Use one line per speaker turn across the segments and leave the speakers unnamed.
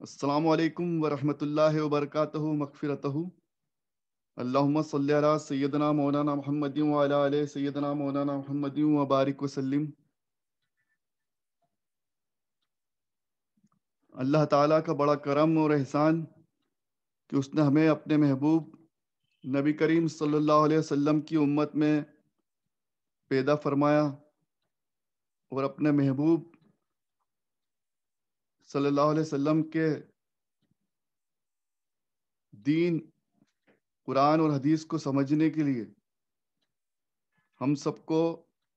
السلام علیکم ورحمۃ اللہ وبرکاتہ مغفرتہ اللہم صلی علی سیدنا مولانا محمد وعلی آلِ سیدنا مولانا محمد وبارک وسلم۔ اللہ تعالیٰ کا بڑا کرم اور احسان کہ اس نے ہمیں اپنے محبوب نبی کریم صلی اللہ علیہ وسلم کی امت میں پیدا فرمایا اور اپنے محبوب صلی اللہ علیہ وسلم کے دین قرآن اور حدیث کو سمجھنے کے لیے ہم سب کو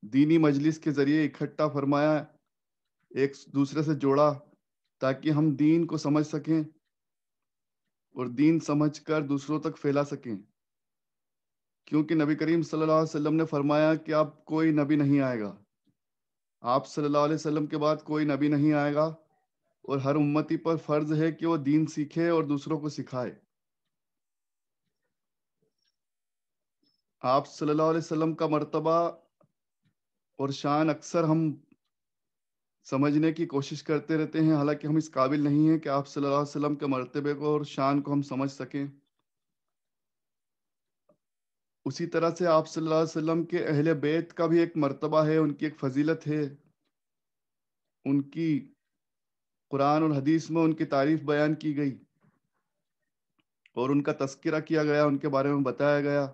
دینی مجلس کے ذریعے اکٹھا فرمایا، ایک دوسرے سے جوڑا تاکہ ہم دین کو سمجھ سکیں اور دین سمجھ کر دوسروں تک پھیلا سکیں، کیونکہ نبی کریم صلی اللہ علیہ وسلم نے فرمایا کہ اب کوئی نبی نہیں آئے گا، آپ صلی اللہ علیہ وسلم کے بعد کوئی نبی نہیں آئے گا، اور ہر امتی پر فرض ہے کہ وہ دین سیکھے اور دوسروں کو سکھائے۔ آپ صلی اللہ علیہ وسلم کا مرتبہ اور شان اکثر ہم سمجھنے کی کوشش کرتے رہتے ہیں، حالانکہ ہم اس قابل نہیں ہیں کہ آپ صلی اللہ علیہ وسلم کے مرتبے کو اور شان کو ہم سمجھ سکیں۔ اسی طرح سے آپ صلی اللہ علیہ وسلم کے اہل بیت کا بھی ایک مرتبہ ہے، ان کی ایک فضیلت ہے، ان کی قرآن اور حدیث میں ان کی تعریف بیان کی گئی اور ان کا تذکرہ کیا گیا، ان کے بارے میں بتایا گیا۔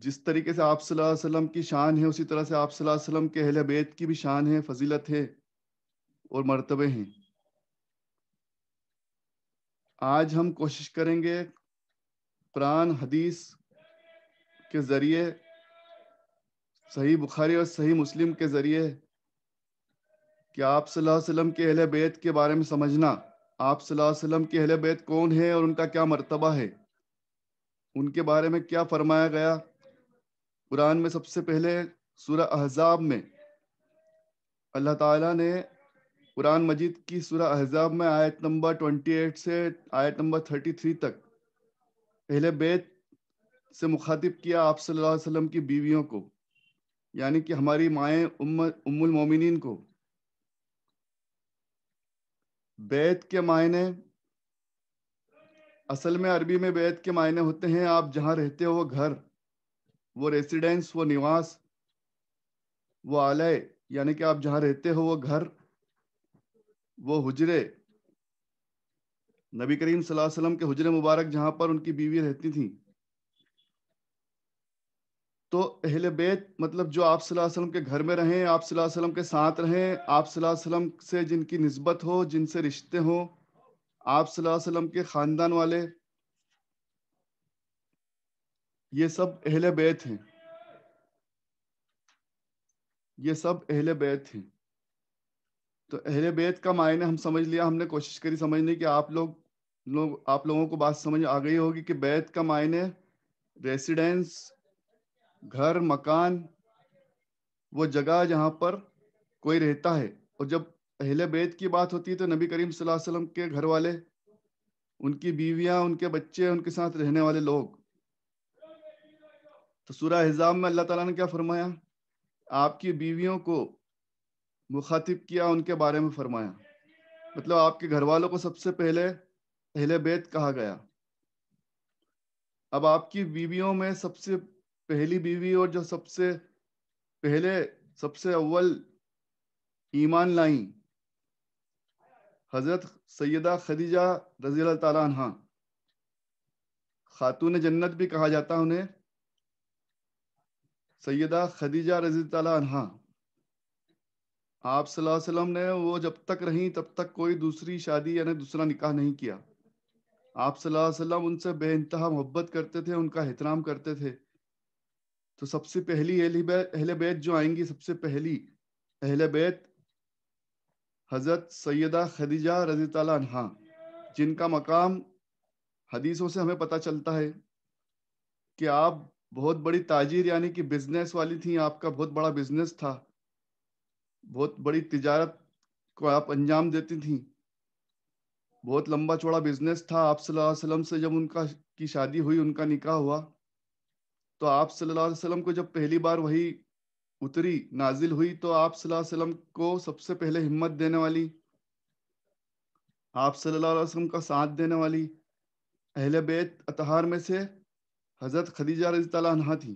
جس طریقے سے آپ صلی اللہ علیہ وسلم کی شان ہے، اسی طرح سے آپ صلی اللہ علیہ وسلم کے اہل بیت کی بھی شان ہے، فضیلت ہے اور مرتبے ہیں۔ آج ہم کوشش کریں گے قرآن حدیث کے ذریعے، صحیح بخاری اور صحیح مسلم کے ذریعے، کہ آپ صلی اللہ علیہ وسلم کے اہل بیت کے بارے میں سمجھنا، آپ صلی اللہ علیہ وسلم کے اہل بیت کون ہے اور ان کا کیا مرتبہ ہے، ان کے بارے میں کیا فرمایا گیا۔ قرآن میں سب سے پہلے سورہ احزاب میں اللہ تعالیٰ نے قرآن مجید کی سورہ احزاب میں آیت نمبر 28 سے آیت نمبر 33 تک اہل بیت سے مخاطب کیا آپ صلی اللہ علیہ وسلم کی بیویوں کو، یعنی کہ ہماری مائیں ام المومنین کو۔ بیت کے معنی اصل میں عربی میں بیت کے معنی ہوتے ہیں آپ جہاں رہتے ہو وہ گھر، وہ ریسیڈنس، وہ نواس، وہ آلے، یعنی کہ آپ جہاں رہتے ہو وہ گھر، وہ حجرے، نبی کریم صلی اللہ علیہ وسلم کے حجرے مبارک جہاں پر ان کی بیوی رہتی تھیں۔ تو اہل بیت مطلب جو آپ صلی اللہ علیہ وسلم کے گھر میں رہیں، آپ صلی اللہ علیہ وسلم کے ساتھ رہیں، آپ صلی اللہ علیہ وسلم سے جن کی نسبت ہو، جن سے رشتے ہوں، آپ صلی اللہ علیہ وسلم کے خاندان والے، یہ سب اہل بیت ہیں، یہ سب اہل بیت ہیں۔ تو اہل بیت کا معنی ہم سمجھ لیا، ہم نے کوشش کری سمجھنے کی، آپ لوگوں کو بات سمجھ آ گئی ہوگی کہ بیت کا معنی ریسیڈنس، گھر، مکان، وہ جگہ جہاں پر کوئی رہتا ہے۔ اور جب اہل بیت کی بات ہوتی ہے تو نبی کریم صلی اللہ علیہ وسلم کے گھر والے، ان کی بیویاں، ان کے بچے، ان کے ساتھ رہنے والے لوگ۔ تو سورہ احزاب میں اللہ تعالیٰ نے کیا فرمایا؟ آپ کی بیویوں کو مخاطب کیا، ان کے بارے میں فرمایا، مطلب آپ کے گھر والوں کو سب سے پہلے اہل بیت کہا گیا۔ اب آپ کی بیویوں میں سب سے پہلی بیوی اور جو سب سے پہلے، سب سے اول ایمان لائیں، حضرت سیدہ خدیجہ رضی اللہ تعالیٰ عنہ، خاتون جنت بھی کہا جاتا انہیں، سیدہ خدیجہ رضی اللہ تعالیٰ عنہ۔ آپ صلی اللہ علیہ وسلم نے وہ جب تک رہیں تب تک کوئی دوسری شادی یعنی دوسرا نکاح نہیں کیا۔ آپ صلی اللہ علیہ وسلم ان سے بے انتہا محبت کرتے تھے، ان کا احترام کرتے تھے۔ تو سب سے پہلی اہل بیت جو آئیں گی، سب سے پہلی اہل بیت حضرت سیدہ خدیجہ رضی اللہ عنہا، جن کا مقام حدیثوں سے ہمیں پتہ چلتا ہے کہ آپ بہت بڑی تاجر یعنی کہ بزنس والی تھیں، آپ کا بہت بڑا بزنس تھا، بہت بڑی تجارت کو آپ انجام دیتی تھیں، بہت لمبا چوڑا بزنس تھا۔ آپ صلی اللہ علیہ وسلم سے جب ان کی شادی ہوئی، ان کا نکاح ہوا، تو آپ صلی اللہ علیہ وسلم کو جب پہلی بار وہی اتری نازل ہوئی تو آپ صلی اللہ علیہ وسلم کو سب سے پہلے ہمت دینے والی، آپ صلی اللہ علیہ وسلم کا ساتھ دینے والی اہل بیت اطہار میں سے حضرت خدیجہ رضی اللہ عنہا تھی،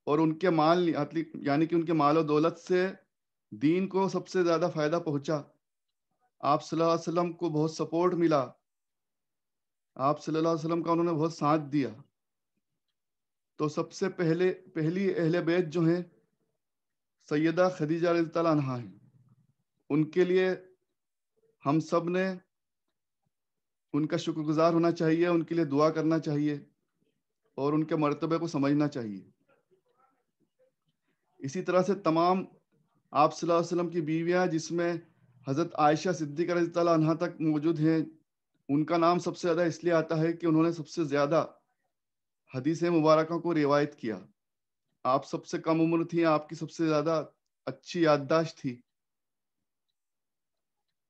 اور ان کے مال یعنی کہ ان کے مال و دولت سے دین کو سب سے زیادہ فائدہ پہنچا، آپ صلی اللہ علیہ وسلم کو بہت سپورٹ ملا، آپ صلی اللہ علیہ وسلم کا انہوں نے بہت ساتھ دیا. تو سب سے پہلی اہل بیت جو ہیں سیدہ خدیجہ رضی اللہ عنہا ہیں. ان کے لیے ہم سب نے ان کا شکر گزار ہونا چاہیے، ان کے لیے دعا کرنا چاہیے اور ان کے مرتبے کو سمجھنا چاہیے. اسی طرح سے تمام آپ صلی اللہ علیہ وسلم کی بیویاں جس میں حضرت عائشہ صدیقہ رضی اللہ عنہا تک موجود ہیں، ان کا نام سب سے زیادہ اس لیے آتا ہے کہ انہوں نے سب سے زیادہ حدیث مبارکہ کو روایت کیا. آپ سب سے کم عمر تھی، آپ کی سب سے زیادہ اچھی یادداشت تھی،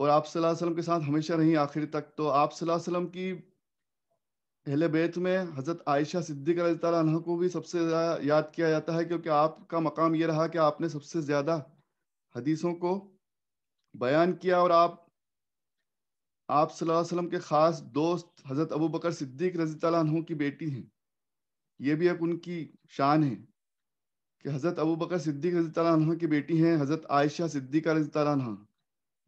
اور آپ صلی اللہ علیہ وسلم کے ساتھ ہمیشہ رہی آخر تک. تو آپ صلی اللہ علیہ وسلم کی اہل بیت میں حضرت عائشہ صدیقہ رضی اللہ عنہا کو بھی سب سے زیادہ یاد کیا جاتا ہے، کیونکہ آپ کا مقام یہ رہا کہ آپ نے سب سے زیادہ حدیثوں کو بیان کیا، اور آپ صلی اللہ علیہ وسلم کے خاص دوست حضرت ابو بکر صدیق رضی اللہ عنہ کی بیٹی ہیں. یہ بھی ایک ان کی شان ہے کہ حضرت ابو بکر صدیق رضی اللہ عنہ کی بیٹی ہیں حضرت عائشہ صدیقہ رضی اللہ عنہ،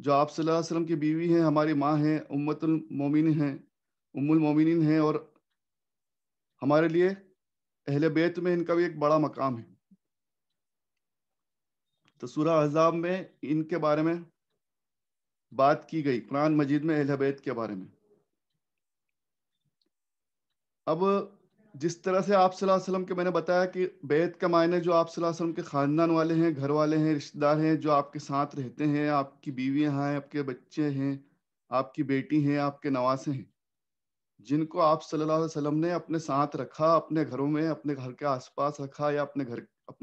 جو آپ صلی اللہ علیہ وسلم کی بیوی ہیں، ہماری ماں ہیں، ام المومنین ہیں، اور ہمارے لیے اہل بیت میں ان کا بھی ایک بڑا مقام ہے. تو سورہ احزاب میں ان کے بارے میں بات کی گئی، قرآن مجید میں اہل بیت کے بارے میں. اب جس طرح سے آپ صلی اللہ علیہ وسلم کے میں نے بتایا کہ بیت کا معنی جو آپ صلی اللہ علیہ وسلم کے خاندان والے ہیں، گھر والے ہیں، رشتہ دار ہیں، جو آپ کے ساتھ رہتے ہیں، آپ کی بیویاں ہیں، آپ کے بچے ہیں، آپ کی بیٹی ہیں، آپ کے نواسے ہیں، جن کو آپ صلی اللہ علیہ وسلم نے اپنے ساتھ رکھا، اپنے گھروں میں، اپنے گھر کے آس پاس رکھا، یا اپنے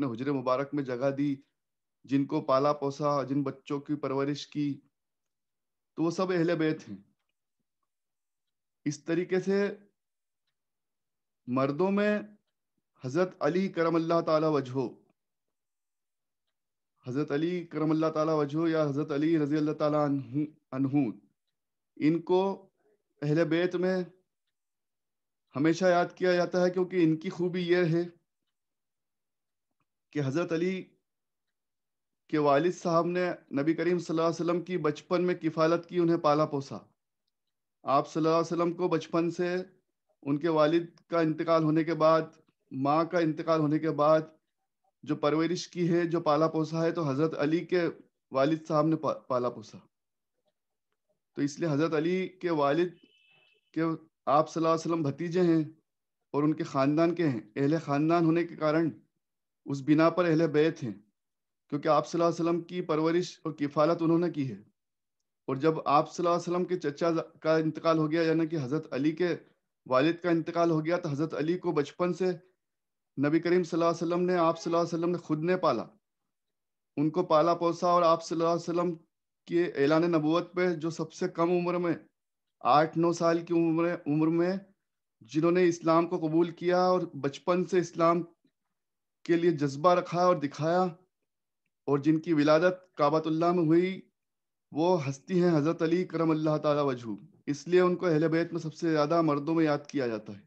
حجر مبارک میں جگہ دی، جن کو پالا پوسا، جن بچوں کی پرورش کی، تو وہ سب اہل بیت ہیں. اس طریقے سے مردوں میں حضرت علی کرم اللہ تعالی وجہہ، حضرت علی کرم اللہ تعالی وجہہ یا حضرت علی رضی اللہ تعالی عنہ، ان کو اہل بیت میں ہمیشہ یاد کیا جاتا ہے، کیونکہ ان کی خوبی یہ ہے کہ حضرت علی کے والد صاحب نے نبی کریم صلی اللہ علیہ وسلم کی بچپن میں کفالت کی، انہیں پالا پوسا. آپ صلی اللہ علیہ وسلم کو بچپن سے ان کے والد کا انتقال ہونے کے بعد، ماں کا انتقال ہونے کے بعد جو پرورش کی ہے، جو پالا پوسا ہے، تو حضرت علی کے والد صاحب نے پالا پوسا. تو اس لیے حضرت علی کے والد کے آپ صلی اللہ علیہ وسلم بھتیجے ہیں، اور ان کے خاندان کے ہیں، اہل خاندان ہونے کے کارن اس بنا پر اہل بیت ہیں، کیونکہ آپ صلی اللہ علیہ وسلم کی پرورش اور کفالت انہوں نے کی ہے. اور جب آپ صلی اللہ علیہ وسلم کے چچا کا انتقال ہو گیا، یعنی کہ حضرت علی کے والد کا انتقال ہو گیا، تو حضرت علی کو بچپن سے نبی کریم صلی اللہ علیہ وسلم نے، آپ صلی اللہ علیہ وسلم نے خود نے پالا، ان کو پالا پوسا. اور آپ صلی اللہ علیہ وسلم کے اعلان نبوت پہ جو سب سے کم عمر میں 8-9 سال کی عمر میں جنہوں نے اسلام کو قبول کیا اور بچپن سے اسلام کے لیے جذبہ رکھا اور دکھایا، اور جن کی ولادت کعبۃ اللہ میں ہوئی، وہ ہستی ہیں حضرت علی کرم اللہ تعالی وجہہ. اس لیے ان کو اہل بیت میں سب سے زیادہ مردوں میں یاد کیا جاتا ہے،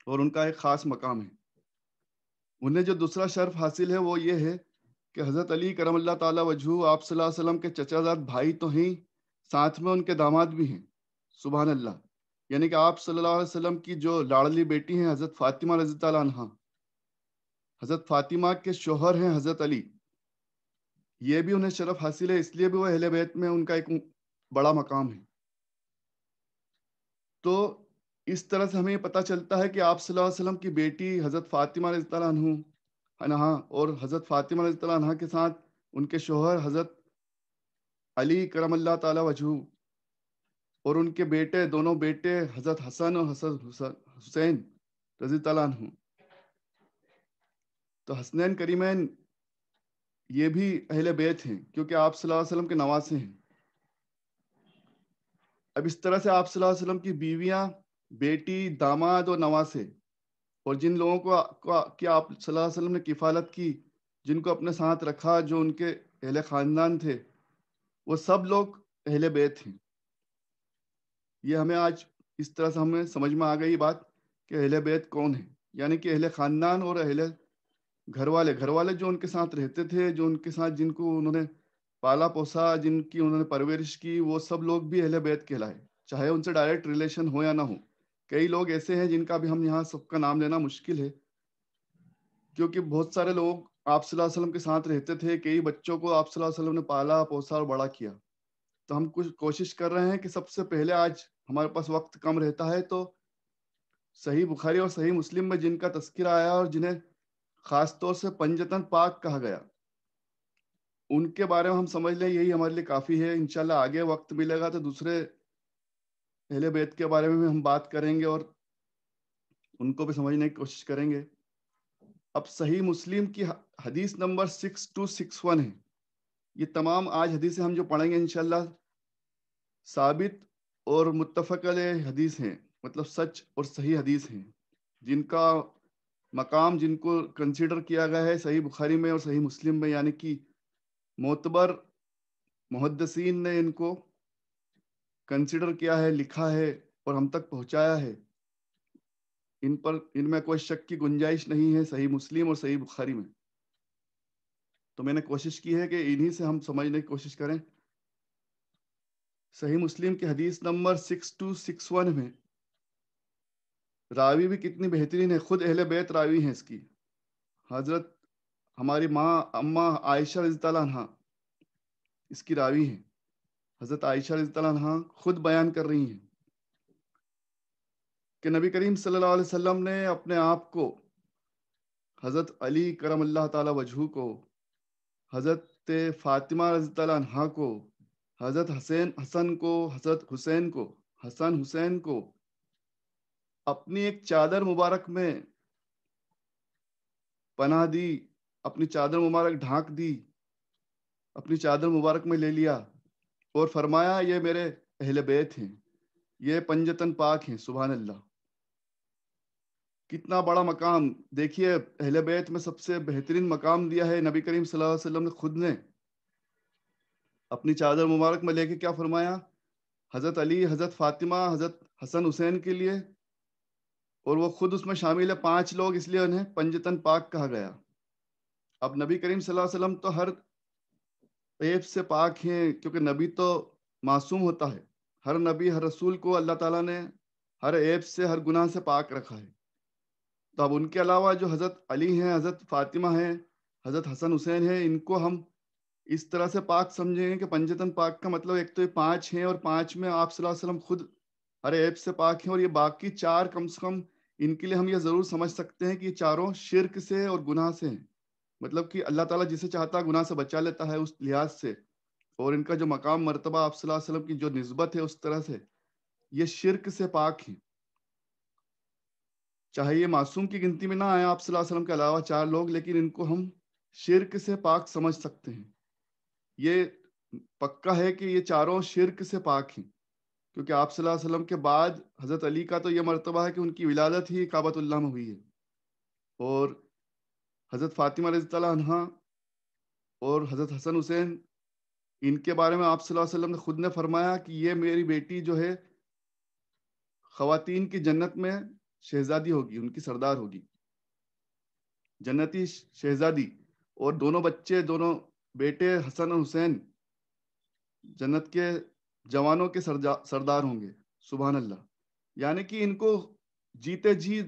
اور ان کا ایک خاص مقام ہے. انہیں جو دوسرا شرف حاصل ہے وہ یہ ہے کہ حضرت علی کرم اللہ تعالی وجہہ آپ صلی اللہ علیہ وسلم کے چچا زاد بھائی تو ہیں، ساتھ میں ان کے داماد بھی ہیں. سبحان اللہ. یعنی کہ آپ صلی اللہ علیہ وسلم کی جو لاڑلی بیٹی ہیں حضرت فاطمہ رضی اللہ عنہا، حضرت فاطمہ کے شوہر ہیں حضرت علی. یہ بھی انہیں شرف حاصل ہے، اس لیے بھی وہ اہل بیت میں ان کا ایک بڑا مقام ہے. تو اس طرح سے ہمیں یہ پتہ چلتا ہے کہ آپ صلی اللہ علیہ وسلم کی بیٹی حضرت فاطمہ رضی اللہ عنہا اور حضرت فاطمہ رضی اللہ عنہا کے ساتھ ان کے شوہر حضرت علی کرم اللہ تعالی وجہہ، اور ان کے بیٹے، دونوں بیٹے حضرت حسن اور حضرت حسین رضی اللہ عنہ. تو حسنین کریمین یہ بھی اہل بیت ہیں، کیونکہ آپ صلی اللہ علیہ وسلم کے نواسے ہیں. اب اس طرح سے آپ صلی اللہ علیہ وسلم کی بیویاں، بیٹی، داماد اور نواسے، اور جن لوگوں کو کہ آپ صلی اللہ علیہ وسلم نے کفالت کی، جن کو اپنے ساتھ رکھا، جو ان کے اہل خاندان تھے، وہ سب لوگ اہل بیت ہیں۔ یہ ہمیں آج اس طرح سے ہمیں سمجھ میں آ گئی بات کہ اہل بیت کون ہے، یعنی کہ اہل خاندان اور اہل گھر والے جو ان کے ساتھ رہتے تھے، جو ان کے ساتھ جن کو انہوں نے پالا پوسا، جن کی انہوں نے پرورش کی، وہ سب لوگ بھی اہل بیت کہلائے، چاہے ان سے ڈائریکٹ ریلیشن ہو یا نہ ہو۔ کئی لوگ ایسے ہیں جن کا بھی ہم یہاں سب کا نام لینا مشکل ہے، کیونکہ بہت سارے لوگ آپ صلی اللہ علیہ وسلم کے ساتھ رہتے تھے، کئی بچوں کو آپ صلی اللہ علیہ وسلم نے پالا پوسا اور بڑا کیا۔ تو ہم کچھ کوشش کر رہے ہیں کہ سب سے پہلے، آج ہمارے پاس وقت کم رہتا ہے، تو صحیح بخاری اور صحیح مسلم میں جن کا تذکرہ آیا اور جنہیں خاص طور سے پنجتن پاک کہا گیا، ان کے بارے میں ہم سمجھ لیں، یہی ہمارے لیے کافی ہے۔ انشاءاللہ آگے وقت ملے گا تو دوسرے اہل بیت کے بارے میں بھی ہم بات کریں گے اور ان کو بھی سمجھنے کی کوشش کریں گے۔ اب صحیح مسلم کی حدیث نمبر 6261 ہے۔ یہ تمام آج حدیثیں ہم جو پڑھیں گے انشاءاللہ ثابت اور متفق علیہ حدیث ہیں، مطلب سچ اور صحیح حدیث ہیں، جن کا مقام، جن کو کنسیڈر کیا گیا ہے صحیح بخاری میں اور صحیح مسلم میں، یعنی کہ معتبر محدثین نے ان کو کنسیڈر کیا ہے، لکھا ہے اور ہم تک پہنچایا ہے۔ ان میں کوئی شک کی گنجائش نہیں ہے صحیح مسلم اور صحیح بخاری میں۔ تو میں نے کوشش کی ہے کہ انہی سے ہم سمجھنے کی کوشش کریں۔ صحیح مسلم کی حدیث نمبر 6261 میں راوی بھی کتنی بہترین ہے، خود اہل بیت راوی ہیں اس کی۔ حضرت ہماری ماں اماں عائشہ رضی اللہ عنہا اس کی راوی ہیں۔ حضرت عائشہ رضی اللہ عنہا خود بیان کر رہی ہیں کہ نبی کریم صلی اللہ علیہ وسلم نے اپنے آپ کو، حضرت علی کرم اللہ تعالی وجہہ کو، حضرت فاطمہ رضی اللہ عنہا کو، حضرت حسن کو، حضرت حسین کو، حسن حسین کو اپنی ایک چادر مبارک میں پناہ دی، اپنی چادر مبارک ڈھانک دی، اپنی چادر مبارک میں لے لیا اور فرمایا یہ میرے اہل بیت ہیں، یہ پنجتن پاک ہیں۔ سبحان اللہ، کتنا بڑا مقام! دیکھیے اہل بیت میں سب سے بہترین مقام دیا ہے نبی کریم صلی اللہ علیہ وسلم نے خود نے اپنی چادر مبارک میں لے کے کیا فرمایا؟ حضرت علی، حضرت فاطمہ، حضرت حسن حسین کے لیے، اور وہ خود اس میں شامل ہے 5 لوگ، اس لیے انہیں پنجتن پاک کہا گیا۔ اب نبی کریم صلی اللہ علیہ وسلم تو ہر عیب سے پاک ہیں، کیونکہ نبی تو معصوم ہوتا ہے۔ ہر نبی، ہر رسول کو اللہ تعالیٰ نے ہر عیب سے، ہر گناہ سے پاک رکھا ہے۔ تو اب ان کے علاوہ جو حضرت علی ہیں، حضرت فاطمہ ہیں، حضرت حسن حسین ہیں، ان کو ہم اس طرح سے پاک سمجھیں گے کہ پنجتن پاک کا مطلب ایک تو یہ 5 ہیں، اور 5 میں آپ صلی اللہ علیہ وسلم خود ہر عیب سے پاک ہیں، اور یہ باقی 4 کم سے کم ان کے لیے ہم یہ ضرور سمجھ سکتے ہیں کہ یہ چاروں شرک سے اور گناہ سے ہیں، مطلب کہ اللہ تعالیٰ جسے چاہتا ہے گناہ سے بچا لیتا ہے اس لحاظ سے، اور ان کا جو مقام مرتبہ آپ صلی اللہ علیہ وسلم کی جو نسبت ہے اس طرح سے یہ شرک سے پاک ہیں۔ چاہے یہ معصوم کی گنتی میں نہ آئے آپ صلی اللہ علیہ وسلم کے علاوہ 4 لوگ، لیکن ان کو ہم شرک سے پاک سمجھ سکتے ہیں۔ یہ پکا ہے کہ یہ چاروں شرک سے پاک ہیں، کیونکہ آپ صلی اللہ علیہ وسلم کے بعد حضرت علی کا تو یہ مرتبہ ہے کہ ان کی ولادت ہی کعبۃ اللہ میں ہوئی ہے، اور حضرت فاطمہ رضی اللہ عنہا اور حضرت حسن حسین، ان کے بارے میں آپ صلی اللہ علیہ وسلم نے خود نے فرمایا کہ یہ میری بیٹی جو ہے خواتین کی جنت میں شہزادی ہوگی، ان کی سردار ہوگی، جنتی شہزادی، اور دونوں بچے، دونوں بیٹے حسن اور حسین جنت کے جوانوں کے سردار ہوں گے۔ سبحان اللہ، یعنی کہ ان کو جیتے جی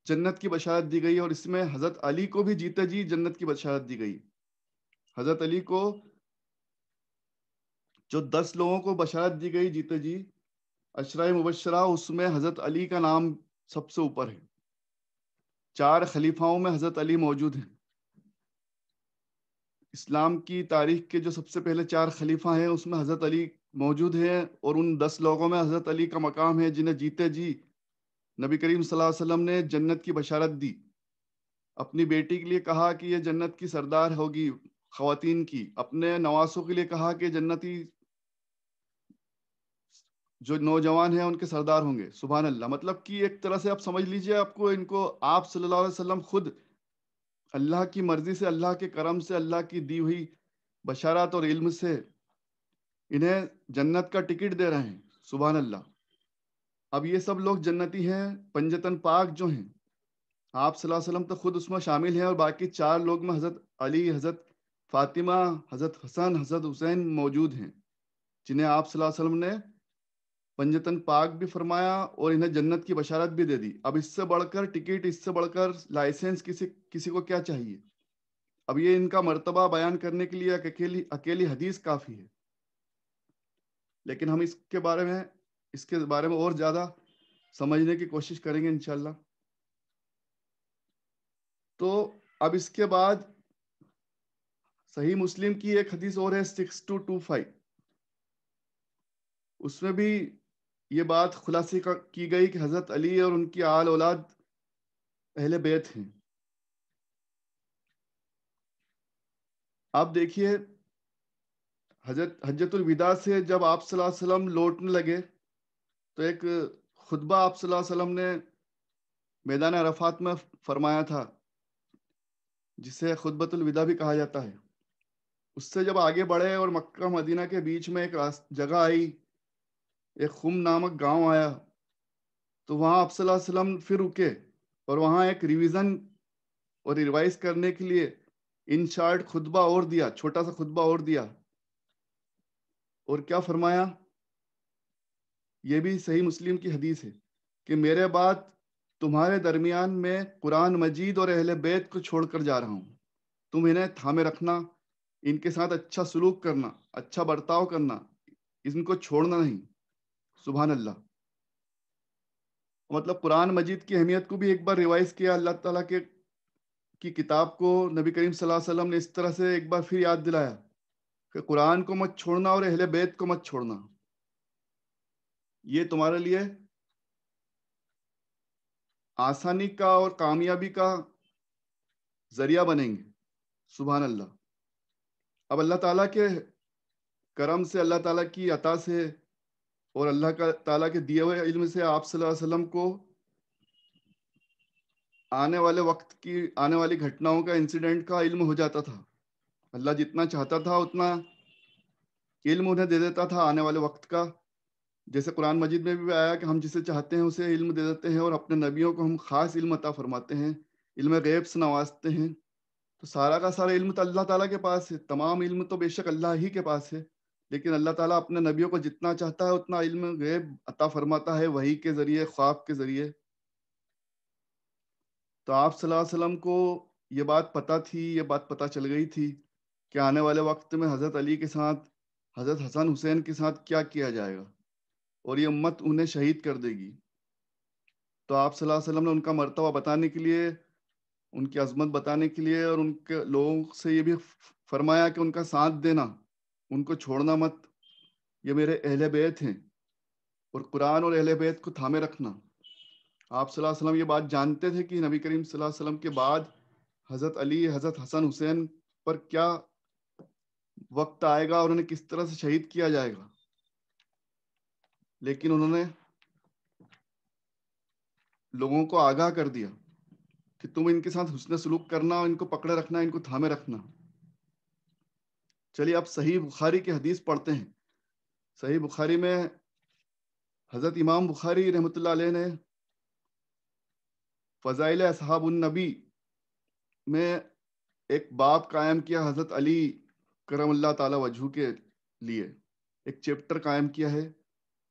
جنت کی بشارت دی گئی، اور اس میں حضرت علی کو بھی جیتے جی جنت کی بشارت دی گئی۔ حضرت علی کو جو 10 لوگوں کو بشارت دی گئی جیتے جی، عشرہ مبشرہ، اس میں حضرت علی کا نام سب سے اوپر ہے۔ 4 خلیفاؤں میں حضرت علی موجود ہیں۔ اسلام کی تاریخ کے جو سب سے پہلے 4 خلیفہ ہیں اس میں حضرت علی موجود ہیں، اور ان 10 لوگوں میں حضرت علی کا مقام ہے جنہیں جیتے جی نبی کریم صلی اللہ علیہ وسلم نے جنت کی بشارت دی، اپنی بیٹی کے لیے کہا کہ یہ جنت کی سردار ہوگی خواتین کی، اپنے نواسوں کے لیے کہا کہ جنتی جو نوجوان ہیں ان کے سردار ہوں گے۔ سبحان اللہ، مطلب کہ ایک طرح سے آپ سمجھ لیجئے، آپ کو ان کو آپ صلی اللہ علیہ وسلم خود اللہ کی مرضی سے، اللہ کے کرم سے، اللہ کی دی ہوئی بشارات اور علم سے انہیں جنت کا ٹکٹ دے رہے ہیں. سبحان اللہ. اب یہ سب لوگ جنتی ہیں پنجتن پاک جو ہیں. آپ صلی اللہ علیہ وسلم تو خود اس میں شامل ہیں، اور باقی 4 لوگ میں حضرت علی، حضرت فاطمہ، حضرت حسن، حضرت حسین موجود ہیں، جنہیں آپ صلی اللہ علیہ وسلم نے پنجتن پاک بھی فرمایا اور انہیں جنت کی بشارت بھی دے دی. اب اس سے بڑھ کر ٹکٹ، اس سے بڑھ کر لائسنس کسی کو کیا چاہیے؟ اب یہ ان کا مرتبہ بیان کرنے کے لیے اکیلی حدیث کافی ہے. لیکن ہم اس کے بارے میں اور زیادہ سمجھنے کی کوشش کریں گے انشاءاللہ. تو اب اس کے بعد صحیح مسلم کی ایک حدیث اور ہے 6225. اس میں بھی یہ بات خلاصے کی گئی کہ حضرت علی اور ان کی آل اولاد اہل بیت ہیں. آپ دیکھیے، حجت الوداع سے جب آپ صلی اللہ علیہ وسلم لوٹنے لگے تو ایک خطبہ آپ صلی اللہ علیہ وسلم نے میدان عرفات میں فرمایا تھا، جسے خطبۃ الوداع بھی کہا جاتا ہے. اس سے جب آگے بڑھے اور مکہ مدینہ کے بیچ میں ایک جگہ آئی، ایک خم نامک گاؤں آیا، تو وہاں آپ صلی اللہ علیہ وسلم پھر رکے اور وہاں ایک ریویژن اور ریوائز کرنے کے لیے ان شارٹ خطبہ اور دیا، چھوٹا سا خطبہ اور دیا. اور کیا فرمایا؟ یہ بھی صحیح مسلم کی حدیث ہے کہ میرے بعد تمہارے درمیان میں قرآن مجید اور اہل بیت کو چھوڑ کر جا رہا ہوں. تم انہیں تھامے رکھنا، ان کے ساتھ اچھا سلوک کرنا، اچھا برتاؤ کرنا، ان کو چھوڑنا نہیں. سبحان اللہ. مطلب قرآن مجید کی اہمیت کو بھی ایک بار ریوائز کیا. اللہ تعالیٰ کی کتاب کو نبی کریم صلی اللہ علیہ وسلم نے اس طرح سے ایک بار پھر یاد دلایا کہ قرآن کو مت چھوڑنا اور اہل بیت کو مت چھوڑنا. یہ تمہارے لیے آسانی کا اور کامیابی کا ذریعہ بنیں گے. سبحان اللہ. اب اللہ تعالیٰ کے کرم سے، اللہ تعالیٰ کی عطا سے اور اللہ تعالیٰ کے دیے ہوئے علم سے آپ صلی اللہ علیہ وسلم کو آنے والی گھٹناؤں کا، انسیڈنٹ کا علم ہو جاتا تھا. اللہ جتنا چاہتا تھا اتنا علم انہیں دے دیتا تھا آنے والے وقت کا. جیسے قرآن مجید میں بھی آیا کہ ہم جسے چاہتے ہیں اسے علم دے دیتے ہیں، اور اپنے نبیوں کو ہم خاص علم عطا فرماتے ہیں، علم غیب سے نوازتے ہیں. تو سارا کا سارا علم تو اللہ تعالیٰ کے پاس ہے، تمام علم تو بے شک اللہ ہی کے پاس ہے. لیکن اللہ تعالیٰ اپنے نبیوں کو جتنا چاہتا ہے اتنا علم غیب عطا فرماتا ہے، وحی کے ذریعے، خواب کے ذریعے. تو آپ صلی اللہ علیہ وسلم کو یہ بات پتہ چل گئی تھی کہ آنے والے وقت میں حضرت علی کے ساتھ، حضرت حسن حسین کے ساتھ کیا کیا جائے گا، اور یہ امت انہیں شہید کر دے گی. تو آپ صلی اللہ علیہ وسلم نے ان کا مرتبہ بتانے کے لیے، ان کی عظمت بتانے کے لیے، اور ان کے لوگوں سے یہ بھی فرمایا کہ ان کا ساتھ دینا، ان کو چھوڑنا مت، یہ میرے اہل بیت ہیں، اور قرآن اور اہل بیت کو تھامے رکھنا. آپ صلی اللہ علیہ وسلم یہ بات جانتے تھے کہ نبی کریم صلی اللہ علیہ وسلم کے بعد حضرت علی، حضرت حسن حسین پر کیا وقت آئے گا اور انہیں کس طرح سے شہید کیا جائے گا. لیکن انہوں نے لوگوں کو آگاہ کر دیا کہ تم ان کے ساتھ حسن سلوک کرنا، ان کو پکڑے رکھنا، ان کو تھامے رکھنا. چلیے اب صحیح بخاری کی حدیث پڑھتے ہیں. صحیح بخاری میں حضرت امام بخاری رحمۃ اللہ علیہ نے فضائل اصحاب النبی میں ایک باب قائم کیا، حضرت علی کرم اللہ تعالی وجہ کے لیے ایک چیپٹر قائم کیا ہے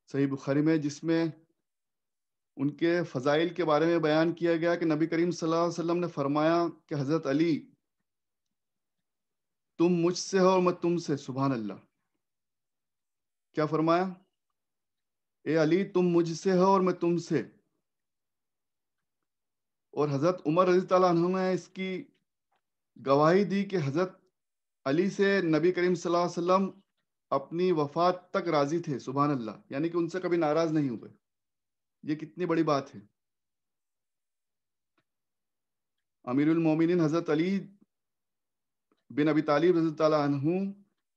صحیح بخاری میں، جس میں ان کے فضائل کے بارے میں بیان کیا گیا کہ نبی کریم صلی اللہ علیہ وسلم نے فرمایا کہ حضرت علی، تم مجھ سے ہو اور میں تم سے. سبحان اللہ. کیا فرمایا؟ اے علی، تم مجھ سے ہو اور میں تم سے. اور حضرت عمر رضی اللہ عنہ نے اس کی گواہی دی کہ حضرت علی سے نبی کریم صلی اللہ علیہ وسلم اپنی وفات تک راضی تھے. سبحان اللہ. یعنی کہ ان سے کبھی ناراض نہیں ہوئے. یہ کتنی بڑی بات ہے. امیر المومنین حضرت علی بن ابی طالب رضی اللہ عنہ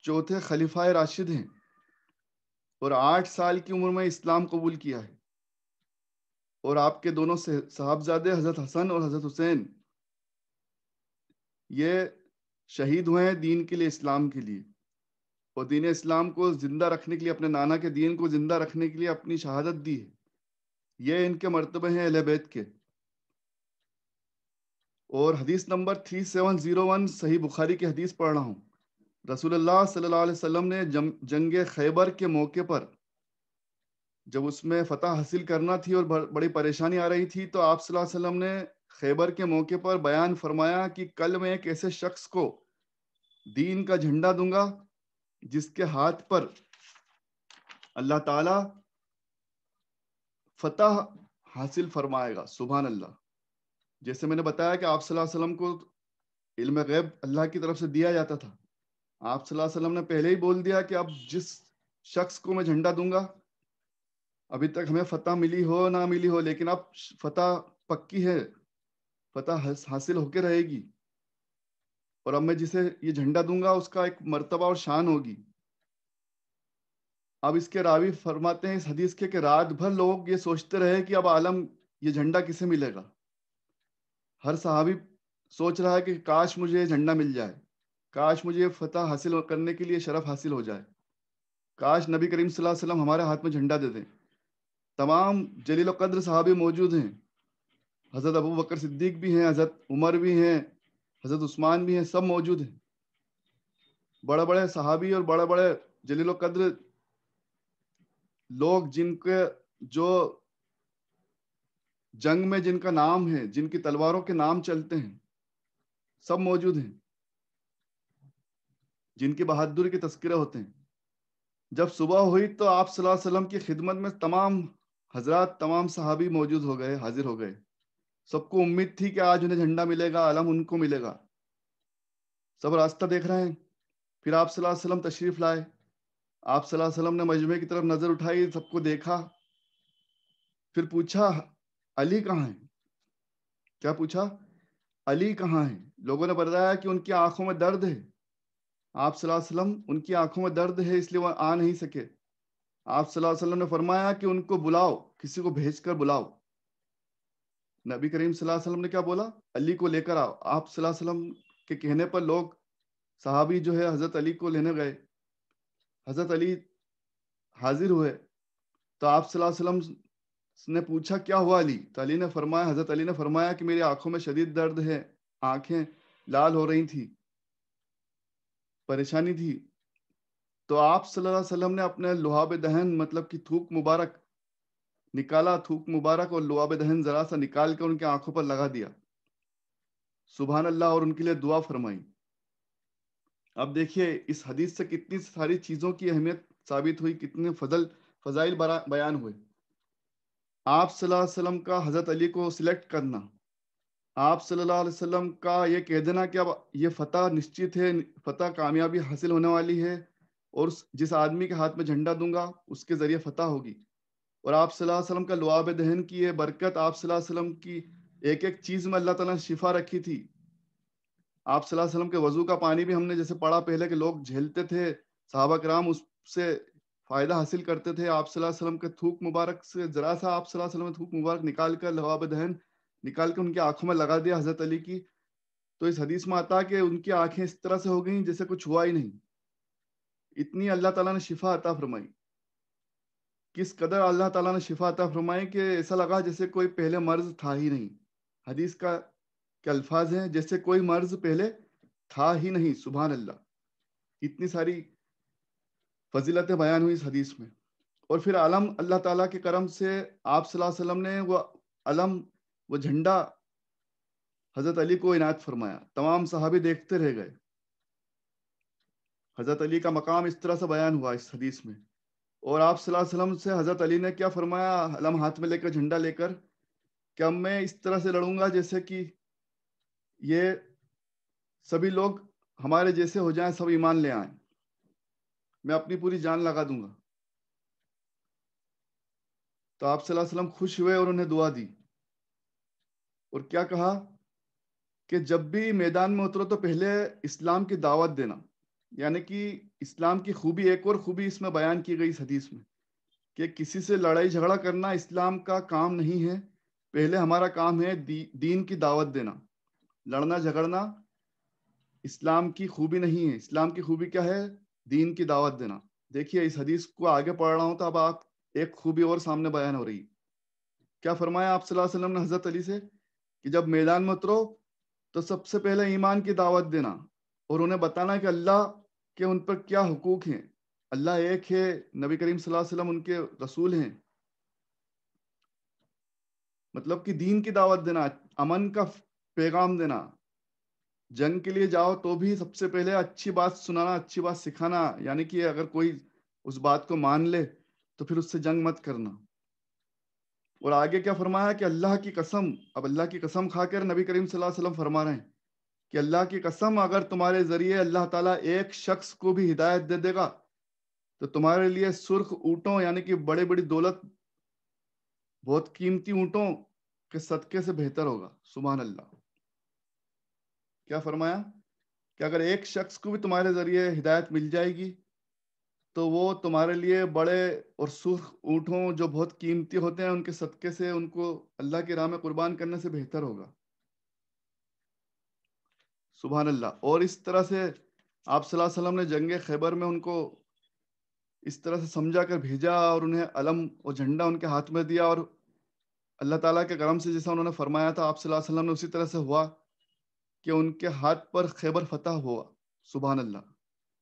چوتھے خلیفہ راشد ہیں، اور 8 سال کی عمر میں اسلام قبول کیا ہے. اور آپ کے دونوں صاحبزادے حضرت حسن اور حضرت حسین یہ شہید ہوئے ہیں دین کے لیے، اسلام کے لیے، اور دین اسلام کو زندہ رکھنے کے لیے، اپنے نانا کے دین کو زندہ رکھنے کے لیے اپنی شہادت دی ہے. یہ ان کے مرتبے ہیں اہل بیت کے. اور حدیث نمبر 3701 صحیح بخاری کی حدیث پڑھ رہا ہوں. رسول اللہ صلی اللہ علیہ وسلم نے جنگ خیبر کے موقع پر جب اس میں فتح حاصل کرنا تھی اور بڑی پریشانی آ رہی تھی، تو آپ صلی اللہ علیہ وسلم نے خیبر کے موقع پر بیان فرمایا کہ کل میں ایک ایسے شخص کو دین کا جھنڈا دوں گا جس کے ہاتھ پر اللہ تعالی فتح حاصل فرمائے گا. سبحان اللہ. جیسے میں نے بتایا کہ آپ صلی اللہ علیہ وسلم کو علم غیب اللہ کی طرف سے دیا جاتا تھا، آپ صلی اللہ علیہ وسلم نے پہلے ہی بول دیا کہ اب جس شخص کو میں جھنڈا دوں گا، ابھی تک ہمیں فتح ملی ہو نہ ملی ہو، لیکن اب فتح پکی ہے، فتح حاصل ہو کے رہے گی، اور اب میں جسے یہ جھنڈا دوں گا اس کا ایک مرتبہ اور شان ہوگی. اب اس کے راوی فرماتے ہیں اس حدیث کے کہ رات بھر لوگ یہ سوچتے رہے کہ اب عالم یہ جھنڈا کسے ملے گا. ہر صحابی سوچ رہا ہے کہ کاش مجھے یہ جھنڈا مل جائے، کاش مجھے فتح حاصل کرنے کے لیے شرف حاصل ہو جائے، کاش نبی کریم صلی اللہ علیہ وسلم ہمارے ہاتھ میں جھنڈا دے دیں. تمام جلیل و قدر صحابی موجود ہیں، حضرت ابو بکر صدیق بھی ہیں، حضرت عمر بھی ہیں، حضرت عثمان بھی ہیں، سب موجود ہیں. بڑے بڑے صحابی اور بڑے بڑے جلیل و قدر لوگ جن کے جو جنگ میں جن کا نام ہے، جن کی تلواروں کے نام چلتے ہیں، سب موجود ہیں، جن کی بہادری کے تذکرے ہوتے ہیں. جب صبح ہوئی تو آپ صلی اللہ علیہ وسلم کی خدمت میں تمام حضرات، تمام صحابی موجود ہو گئے، حاضر ہو گئے. سب کو امید تھی کہ آج انہیں جھنڈا ملے گا، علم ان کو ملے گا. سب راستہ دیکھ رہے ہیں. پھر آپ صلی اللہ علیہ وسلم تشریف لائے. آپ صلی اللہ علیہ وسلم نے مجمع کی طرف نظر اٹھائی، سب کو دیکھا، پھر پوچھا علی کہاں ہے؟ کیا پوچھا؟ علی کہاں ہے؟ لوگوں نے بتایا کہ ان کی آنکھوں میں درد ہے. آپ صلی اللہ علیہ وسلم ان کی آنکھوں میں درد ہے اس لیے وہ آ نہیں سکے. آپ صلی اللہ علیہ وسلم نے فرمایا کہ ان کو بلاؤ، کسی کو بھیج کر بلاؤ. نبی کریم صلی اللہ علیہ وسلم نے کیا بولا؟ علی کو لے کر آؤ. آپ صلی اللہ علیہ وسلم کے کہنے پر لوگ صحابی جو ہے حضرت علی کو لینے گئے. حضرت علی حاضر ہوئے تو آپ صلی اللہ علیہ وسلم نے پوچھا کیا ہوا علی؟ تو علی نے فرمایا، حضرت علی نے فرمایا کہ میری آنکھوں میں شدید درد ہے، آنکھیں لال ہو رہی تھی، پریشانی تھی. تو آپ صلی اللہ علیہ وسلم نے اپنے لعاب دہن مطلب کہ تھوک مبارک نکالا، تھوک مبارک اور لعاب دہن ذرا سا نکال کر ان کی آنکھوں پر لگا دیا. سبحان اللہ. اور ان کے لیے دعا فرمائی. اب دیکھیے اس حدیث سے کتنی ساری چیزوں کی اہمیت ثابت ہوئی، کتنے فضائل بیان ہوئے. آپ صلی اللہ علیہ وسلم کا حضرت علی کو سلیکٹ کرنا، آپ صلی اللہ علیہ وسلم کا یہ کہہ دینا کہ اب یہ فتح نشچت ہے، فتح کامیابی حاصل ہونے والی ہے، اور جس آدمی کے ہاتھ میں جھنڈا دوں گا اس کے ذریعے فتح ہوگی. اور آپ صلی اللہ علیہ وسلم کا لعاب دہن کی یہ برکت، آپ صلی اللہ علیہ وسلم کی ایک ایک چیز میں اللہ تعالیٰ نے شفا رکھی تھی. آپ صلی اللہ علیہ وسلم کے وضو کا پانی بھی ہم نے جیسے پڑھا پہلے کہ لوگ جھیلتے تھے، صحابہ کرام اس سے فائدہ حاصل کرتے تھے. آپ صلی اللہ علیہ وسلم کے تھوک مبارک سے ذرا سا آپ صلی اللہ علیہ وسلم نے تھوک مبارک نکال کر لعاب دہن نکال کر ان کی آنکھوں میں لگا دیا حضرت علی کی. تو اس حدیث میں آتا کہ ان کی آنکھیں اس طرح سے ہو گئیں جیسے کچھ ہوا ہی نہیں. اتنی اللہ تعالیٰ نے شفا عطا فرمائی. کس قدر اللہ تعالیٰ نے شفا عطا فرمائی کہ ایسا لگا جیسے کوئی پہلے مرض تھا ہی نہیں. حدیث کا کیا الفاظ ہیں، جیسے کوئی مرض پہلے تھا ہی نہیں. سبحان اللہ. اتنی ساری فضیلتیں بیان ہوئی اس حدیث میں. اور پھر علم اللہ تعالیٰ کے کرم سے آپ صلی اللہ علیہ وسلم نے وہ علم، وہ جھنڈا حضرت علی کو عنایت فرمایا. تمام صحابی دیکھتے رہ گئے. حضرت علی کا مقام اس طرح سے بیان ہوا اس حدیث میں. اور آپ صلی اللہ علیہ وسلم سے حضرت علی نے کیا فرمایا علم ہاتھ میں لے کر، جھنڈا لے کر، کہ اب میں اس طرح سے لڑوں گا جیسے کہ یہ سبھی لوگ ہمارے جیسے ہو جائیں، سب ایمان لے آئیں، میں اپنی پوری جان لگا دوں گا. تو آپ صلی اللہ علیہ وسلم خوش ہوئے اور انہیں دعا دی. اور کیا کہا کہ جب بھی میدان میں اترو تو پہلے اسلام کی دعوت دینا. یعنی کہ اسلام کی خوبی، ایک اور خوبی اس میں بیان کی گئی اس حدیث میں، کہ کسی سے لڑائی جھگڑا کرنا اسلام کا کام نہیں ہے. پہلے ہمارا کام ہے دین کی دعوت دینا. لڑنا جھگڑنا اسلام کی خوبی نہیں ہے. اسلام کی خوبی کیا ہے؟ دین کی دعوت دینا. دیکھیے اس حدیث کو آگے پڑھ رہا ہوں تو اب آپ ایک خوبی اور سامنے بیان ہو رہی. کیا فرمایا آپ صلی اللہ علیہ وسلم نے حضرت علی سے کہ جب میدان میں اترو تو سب سے پہلے ایمان کی دعوت دینا اور انہیں بتانا کہ اللہ کے ان پر کیا حقوق ہیں. اللہ ایک ہے, نبی کریم صلی اللہ علیہ وسلم ان کے رسول ہیں. مطلب کہ دین کی دعوت دینا, امن کا پیغام دینا. جنگ کے لیے جاؤ تو بھی سب سے پہلے اچھی بات سنانا, اچھی بات سکھانا, یعنی کہ اگر کوئی اس بات کو مان لے تو پھر اس سے جنگ مت کرنا. اور آگے کیا فرمایا کہ اللہ کی قسم, اب اللہ کی قسم کھا کر نبی کریم صلی اللہ علیہ وسلم فرما رہے ہیں کہ اللہ کی قسم اگر تمہارے ذریعے اللہ تعالیٰ ایک شخص کو بھی ہدایت دے دے گا تو تمہارے لیے سرخ اونٹوں یعنی کہ بڑے بڑی دولت, بہت قیمتی اونٹوں کے صدقے سے بہتر ہوگا. سبحان اللہ. کیا فرمایا کہ اگر ایک شخص کو بھی تمہارے ذریعے ہدایت مل جائے گی تو وہ تمہارے لیے بڑے اور سرخ اونٹوں جو بہت قیمتی ہوتے ہیں ان کے صدقے سے ان کو اللہ کی راہ میں قربان کرنے سے بہتر ہوگا. سبحان اللہ. اور اس طرح سے آپ صلی اللہ علیہ وسلم نے جنگ خیبر میں ان کو اس طرح سے سمجھا کر بھیجا اور انہیں علم اور جھنڈا ان کے ہاتھ میں دیا, اور اللہ تعالیٰ کے کرم سے جیسا انہوں نے فرمایا تھا آپ صلی اللہ علیہ وسلم نے اسی طرح سے ہوا کہ ان کے ہاتھ پر خیبر فتح ہوا. سبحان اللہ.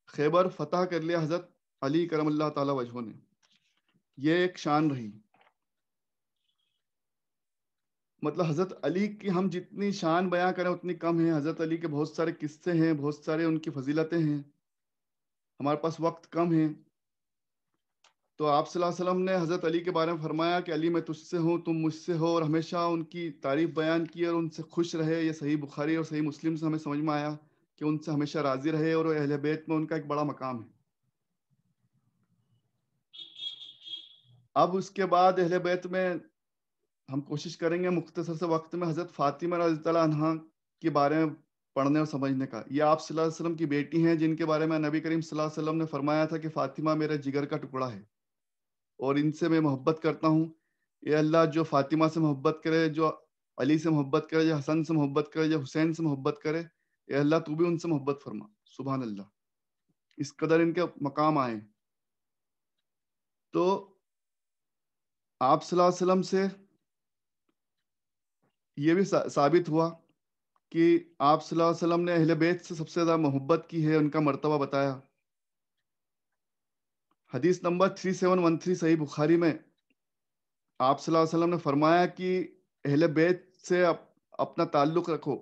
خیبر فتح کر لیا حضرت علی کرم اللہ تعالیٰ وجہہ نے. یہ ایک شان رہی. مطلب حضرت علی کی ہم جتنی شان بیان کریں اتنی کم ہے. حضرت علی کے بہت سارے قصے ہیں, بہت سارے ان کی فضیلتیں ہیں, ہمارے پاس وقت کم ہے. تو آپ صلی اللہ علیہ وسلم نے حضرت علی کے بارے میں فرمایا کہ علی میں تجھ سے ہوں, تم مجھ سے ہو, اور ہمیشہ ان کی تعریف بیان کی اور ان سے خوش رہے. یہ صحیح بخاری اور صحیح مسلم سے ہمیں سمجھ میں آیا کہ ان سے ہمیشہ راضی رہے اور اہل بیت میں ان کا ایک بڑا مقام ہے. اب اس کے بعد اہل بیت میں ہم کوشش کریں گے مختصر سے وقت میں حضرت فاطمہ رضی اللہ عنہا کے بارے میں پڑھنے اور سمجھنے کا. یہ آپ صلی اللہ علیہ وسلم کی بیٹی ہیں جن کے بارے میں نبی کریم صلی اللہ علیہ وسلم نے فرمایا تھا کہ فاطمہ میرے جگر کا ٹکڑا ہے اور ان سے میں محبت کرتا ہوں. اے اللہ, جو فاطمہ سے محبت کرے, جو علی سے محبت کرے, جو حسن سے محبت کرے, جو حسین سے محبت کرے, اے اللہ تو بھی ان سے محبت فرما. سبحان اللہ. اس قدر ان کے مقام آئے. تو آپ صلی اللہ علیہ وسلم سے یہ بھی ثابت ہوا کہ آپ صلی اللہ علیہ وسلم نے اہل بیت سے سب سے زیادہ محبت کی ہے, ان کا مرتبہ بتایا. حدیث نمبر 3713 صحیح بخاری میں آپ صلی اللہ علیہ وسلم نے فرمایا کہ اہل بیت سے اپنا تعلق رکھو,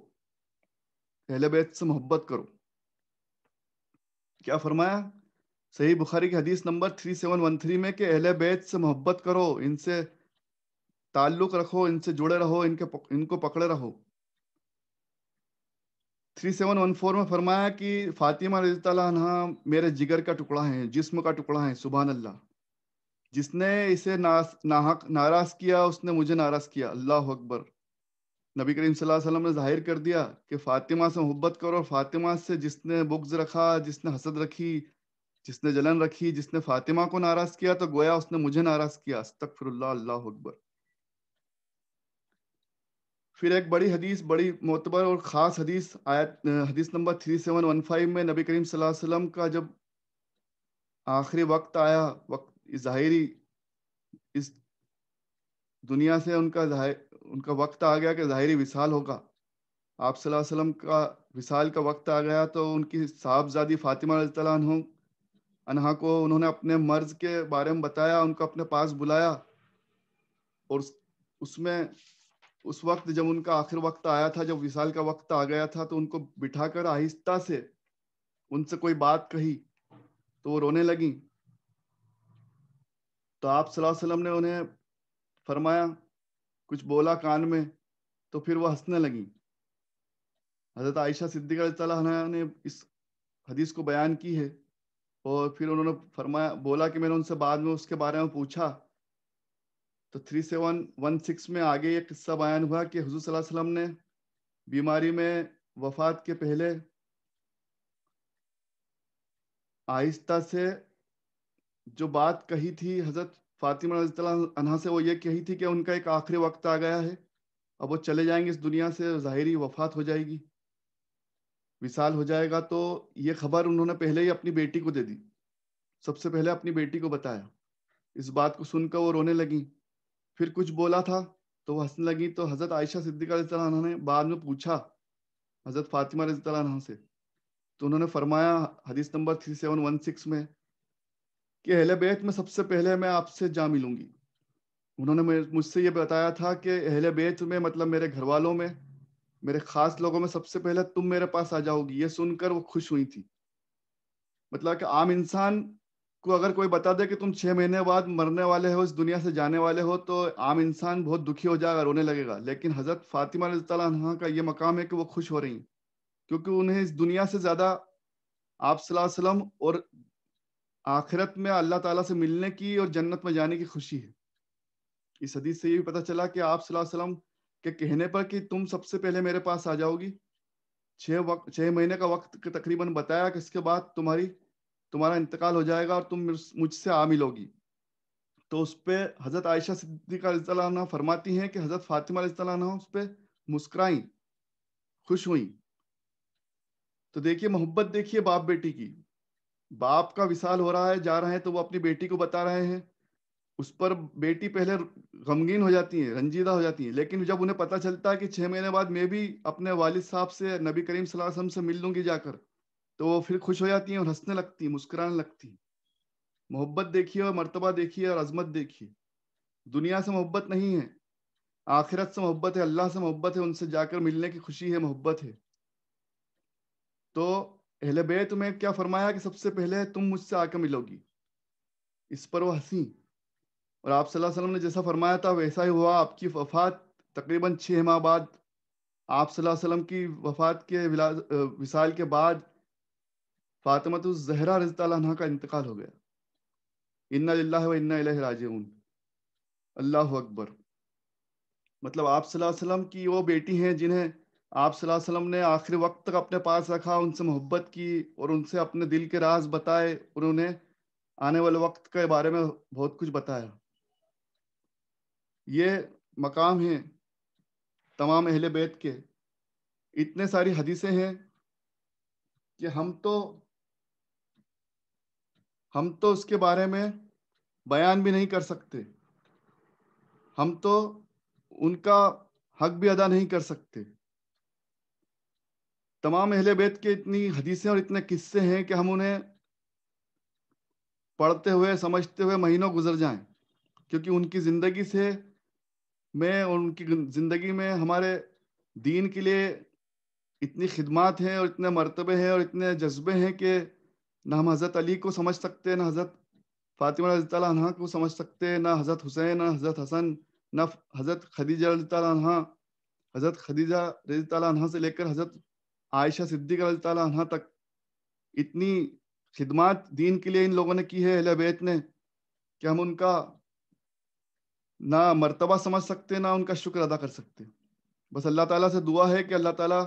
اہل بیت سے محبت کرو. کیا فرمایا صحیح بخاری کی حدیث نمبر 3713 میں کہ اہل بیت سے محبت کرو, ان سے تعلق رکھو, ان سے جڑے رہو, ان کو پکڑے رہو. 3714 میں فرمایا کہ فاطمہ رضی اللہ عنہا میرے جگر کا ٹکڑا ہے, جسم کا ٹکڑا ہے. سبحان اللہ. جس نے اسے ناراض کیا اس نے مجھے ناراض کیا. اللہ اکبر. نبی کریم صلی اللہ علیہ وسلم نے ظاہر کر دیا کہ فاطمہ سے محبت کرو, اور فاطمہ سے جس نے بغض رکھا, جس نے حسد رکھی, جس نے جلن رکھی, جس نے فاطمہ کو ناراض کیا تو گویا اس نے مجھے ناراض کیا. استغفر اللہ. اللہ اکبر. پھر ایک بڑی حدیث, بڑی معتبر اور خاص حدیث, حدیث نمبر 3715 میں نبی کریم صلی اللہ علیہ وسلم کا جب آخری وقت آیا, وقت ظاہری اس دنیا سے ان کا وقت آ گیا کہ ظاہری وصال ہوگا. آپ صلی اللہ علیہ وسلم کا وصال کا وقت آ گیا تو ان کی صاحبزادی فاطمہ رضی اللہ عنہا کو انہوں نے اپنے مرض کے بارے میں بتایا, ان کو اپنے پاس بلایا, اور اس میں اس وقت جب ان کا آخر وقت آیا تھا, جب وصال کا وقت آ گیا تھا, تو ان کو بٹھا کر آہستہ سے ان سے کوئی بات کہی تو وہ رونے لگیں. تو آپ صلی اللہ علیہ وسلم نے انہیں فرمایا, کچھ بولا کان میں, تو پھر وہ ہنسنے لگیں. حضرت عائشہ صدیقہ رضی اللہ عنہا نے اس حدیث کو بیان کی ہے, اور پھر انہوں نے فرمایا, بولا کہ میں نے ان سے بعد میں اس کے بارے میں پوچھا تو 3716 میں آگے یہ قصہ بیان ہوا کہ حضور صلی اللہ علیہ وسلم نے بیماری میں وفات کے پہلے آہستہ سے جو بات کہی تھی حضرت فاطمہ رضی اللہ عنہا سے, وہ یہ کہی تھی کہ ان کا ایک آخری وقت آ گیا ہے, اب وہ چلے جائیں گے اس دنیا سے, ظاہری وفات ہو جائے گی, وصال ہو جائے گا تو یہ خبر انہوں نے پہلے ہی اپنی بیٹی کو دے دی، سب سے پہلے اپنی بیٹی کو بتایا. اس بات کو سن کر وہ رونے لگی. پھر کچھ بولا تھا تو وہ ہنسنے لگی. تو حضرت عائشہ صدیقہ رضی اللہ عنہا نے بعد میں پوچھا حضرت فاطمہ رضی اللہ عنہا سے، تو انہوں نے فرمایا حدیث نمبر 3716 میں کہ اہل بیت میں سب سے پہلے میں آپ سے جا ملوں گی. انہوں نے مجھ سے یہ بتایا تھا کہ اہل بیت میں مطلب میرے گھر والوں میں، میرے خاص لوگوں میں سب سے پہلے تم میرے پاس آ جاؤ گی. یہ سن کر وہ خوش ہوئی تھی. مطلب کہ عام انسان کو اگر کوئی بتا دے کہ تم 6 مہینے بعد مرنے والے ہو، اس دنیا سے جانے والے ہو، تو عام انسان بہت دکھی ہو جائے گا، رونے لگے گا. لیکن حضرت فاطمہ رضی اللہ عنہا کا یہ مقام ہے کہ وہ خوش ہو رہی ہیں، کیونکہ انہیں اس دنیا سے زیادہ آپ صلی اللہ علیہ وسلم اور آخرت میں اللہ تعالیٰ سے ملنے کی اور جنت میں جانے کی خوشی ہے. اس حدیث سے یہ بھی پتہ چلا کہ آپ صلی اللہ علیہ وسلم کے کہنے پر کہ تم سب سے پہلے میرے پاس آ جاؤ گی، 6 مہینے کا وقت تقریباً بتایا کہ اس کے بعد تمہارا انتقال ہو جائے گا اور تم مجھ سے آ ملو گی. تو اس پہ حضرت عائشہ صدیقہ رضی اللہ عنہا فرماتی ہیں کہ حضرت فاطمہ رضی اللہ عنہا اس پہ مسکرائیں، خوش ہوئیں. تو دیکھیے محبت، دیکھیے باپ بیٹی کی. باپ کا وصال ہو رہا ہے، جا رہے ہیں، تو وہ اپنی بیٹی کو بتا رہے ہیں. اس پر بیٹی پہلے غمگین ہو جاتی ہیں، رنجیدہ ہو جاتی ہیں، لیکن جب انہیں پتہ چلتا ہے کہ 6 مہینے بعد میں بھی اپنے والد صاحب سے، نبی کریم صلی اللہ علیہ وسلم سے مل لوں گی جا کر، تو وہ پھر خوش ہو جاتی ہیں اور ہنسنے لگتی ہیں، مسکرانے لگتی ہیں. محبت دیکھیے اور مرتبہ دیکھیے اور عظمت دیکھیے. دنیا سے محبت نہیں ہے، آخرت سے محبت ہے، اللہ سے محبت ہے، ان سے جا کر ملنے کی خوشی ہے، محبت ہے. تو اہل بیت میں کیا فرمایا کہ سب سے پہلے تم مجھ سے آ کے ملو گی. اس پر وہ ہنسی، اور آپ صلی اللہ علیہ وسلم نے جیسا فرمایا تھا ویسا ہی ہوا. آپ کی وفات تقریباً 6 ماہ بعد، آپ صلی اللہ علیہ وسلم کی وفات کے وصال کے بعد فاطمہ الزہرا رضی اللہ عنہا کا انتقال ہو گیا. انا للہ و انا الیہ راجعون. اللہ اکبر. مطلب آپ صلی اللہ علیہ وسلم کی وہ بیٹی ہیں جنہیں آپ صلی اللہ علیہ وسلم نے آخری وقت تک اپنے پاس رکھا، ان سے محبت کی اور ان سے اپنے دل کے راز بتائے اور انہیں آنے والے وقت کے بارے میں بہت کچھ بتایا. یہ مقام ہیں تمام اہل بیت کے. اتنے ساری حدیثیں ہیں کہ ہم تو اس کے بارے میں بیان بھی نہیں کر سکتے، ہم تو ان کا حق بھی ادا نہیں کر سکتے. تمام اہل بیت کے اتنی حدیثیں اور اتنے قصے ہیں کہ ہم انہیں پڑھتے ہوئے سمجھتے ہوئے مہینوں گزر جائیں، کیونکہ ان کی زندگی سے ان کی زندگی میں ہمارے دین کے لیے اتنی خدمات ہیں اور اتنے مرتبے ہیں اور اتنے جذبے ہیں کہ نہ ہم حضرت علی کو سمجھ سکتے، نہ حضرت فاطمہ رضی اللہ عنہا کو سمجھ سکتے، نہ حضرت حسین، نہ حضرت حسن، نہ حضرت خدیجہ رضی اللہ عنہا. حضرت خدیجہ رضی اللہ عنہا سے لے کر حضرت عائشہ صدیقہ رضی اللہ عنہا تک اتنی خدمات دین کے لیے ان لوگوں نے کی ہے اہل بیت نے کہ ہم ان کا نہ مرتبہ سمجھ سکتے، نہ ان کا شکر ادا کر سکتے. بس اللہ تعالیٰ سے دعا ہے کہ اللہ تعالیٰ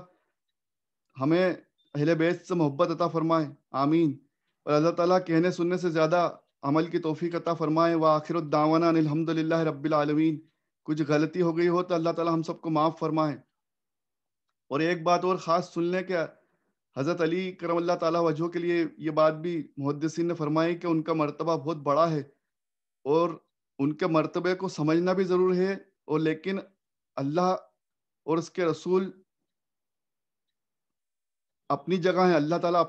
ہمیں اہل بیت سے محبت عطا فرمائے، آمین. اور اللہ تعالیٰ کہنے سننے سے زیادہ عمل کی توفیق عطا فرمائے. وآخر الدعوانا ان الحمد للہ رب العالمین. کچھ غلطی ہو گئی ہو تو اللہ تعالیٰ ہم سب کو معاف فرمائے. اور ایک بات اور خاص سن لیں کہ حضرت علی کرم اللہ تعالیٰ وجہہ کے لیے یہ بات بھی محدثین نے فرمائی کہ ان کا مرتبہ بہت بڑا ہے، اور ان کے مرتبے کو سمجھنا بھی ضرور ہے. اور لیکن اللہ اور اس کے رسول اپنی جگہ ہے. اللہ تعالیٰ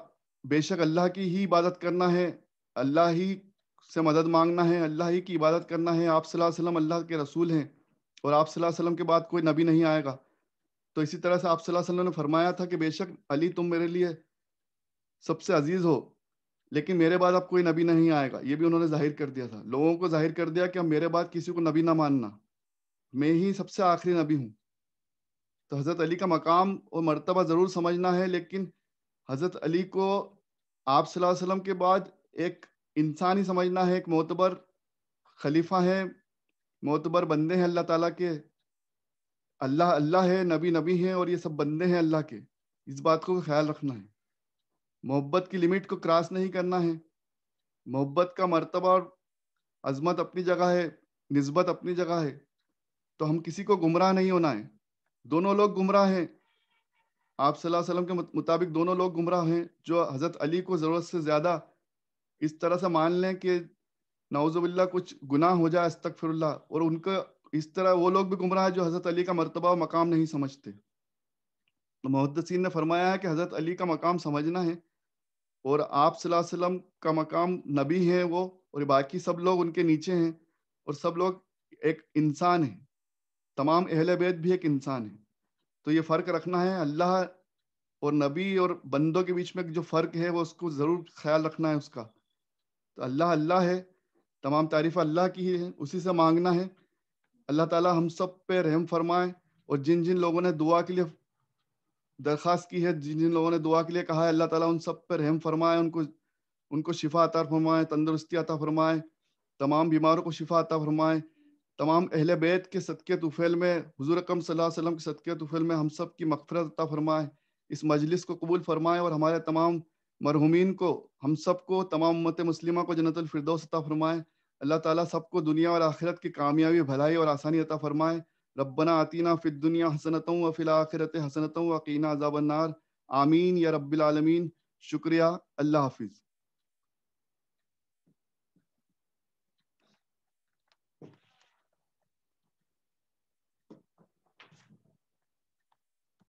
بے شک اللہ کی ہی عبادت کرنا ہے، اللہ ہی سے مدد مانگنا ہے، اللہ ہی کی عبادت کرنا ہے. آپ صلی اللہ علیہ وسلم اللہ کے رسول ہیں اور آپ صلی اللہ علیہ وسلم کے بعد کوئی نبی نہیں آئے گا. تو اسی طرح سے آپ صلی اللہ علیہ وسلم نے فرمایا تھا کہ بے شک علی تم میرے لیے سب سے عزیز ہو، لیکن میرے بعد اب کوئی نبی نہیں آئے گا. یہ بھی انہوں نے ظاہر کر دیا تھا، لوگوں کو ظاہر کر دیا کہ اب میرے بعد کسی کو نبی نہ ماننا، میں ہی سب سے آخری نبی ہوں. تو حضرت علی کا مقام اور مرتبہ ضرور سمجھنا ہے، لیکن حضرت علی کو آپ صلی اللہ علیہ وسلم کے بعد ایک انسان ہی سمجھنا ہے، ایک معتبر خلیفہ ہے، معتبر بندے ہیں اللہ تعالیٰ کے. اللہ اللہ ہے، نبی نبی ہیں، اور یہ سب بندے ہیں اللہ کے. اس بات کو خیال رکھنا ہے. محبت کی لمٹ کو کراس نہیں کرنا ہے. محبت کا مرتبہ اور عظمت اپنی جگہ ہے، نسبت اپنی جگہ ہے. تو ہم کسی کو گمراہ نہیں ہونا ہے. دونوں لوگ گمراہ ہیں. آپ صلی اللہ علیہ وسلم کے مطابق دونوں لوگ گمراہ ہیں جو حضرت علی کو ضرورت سے زیادہ اس طرح سے مان لیں کہ نعوذ باللہ کچھ گناہ ہو جائے استغفر اللہ، اور ان کا اس طرح وہ لوگ بھی گمراہ ہیں جو حضرت علی کا مرتبہ و مقام نہیں سمجھتے. تو محدثین نے فرمایا ہے کہ حضرت علی کا مقام سمجھنا ہے، اور آپ صلی اللہ علیہ وسلم کا مقام نبی ہے وہ، اور باقی سب لوگ ان کے نیچے ہیں، اور سب لوگ ایک انسان ہیں، تمام اہل بیت بھی ایک انسان ہے. تو یہ فرق رکھنا ہے، اللہ اور نبی اور بندوں کے بیچ میں جو فرق ہے وہ اس کو ضرور خیال رکھنا ہے اس کا. تو اللہ اللہ ہے، تمام تعریف اللہ کی ہی ہے، اسی سے مانگنا ہے. اللہ تعالیٰ ہم سب پہ رحم فرمائے، اور جن جن لوگوں نے دعا کے لیے درخواست کی ہے، جن جن لوگوں نے دعا کے لیے کہا ہے، اللہ تعالیٰ ان سب پہ رحم فرمائے، ان کو شفا عطا فرمائے، تندرستی عطا فرمائے، تمام بیماروں کو شفا عطا فرمائے. تمام اہل بیت کے صدقے طفیل میں، حضور اکرم صلی اللہ علیہ وسلم کے صدقے طفیل میں ہم سب کی مغفرت عطا فرمائے، اس مجلس کو قبول فرمائے، اور ہمارے تمام مرحومین کو، ہم سب کو، تمام امت مسلمہ کو جنت الفردوس عطا فرمائے. اللہ تعالیٰ سب کو دنیا اور آخرت کی کامیابی، بھلائی اور آسانی عطا فرمائے. ربنا آتینا فی الدنیا حسنۃ وفی الآخرۃ حسنۃ وقینا عذاب النار. آمین یا رب العالمین. شکریہ. اللہ حافظ.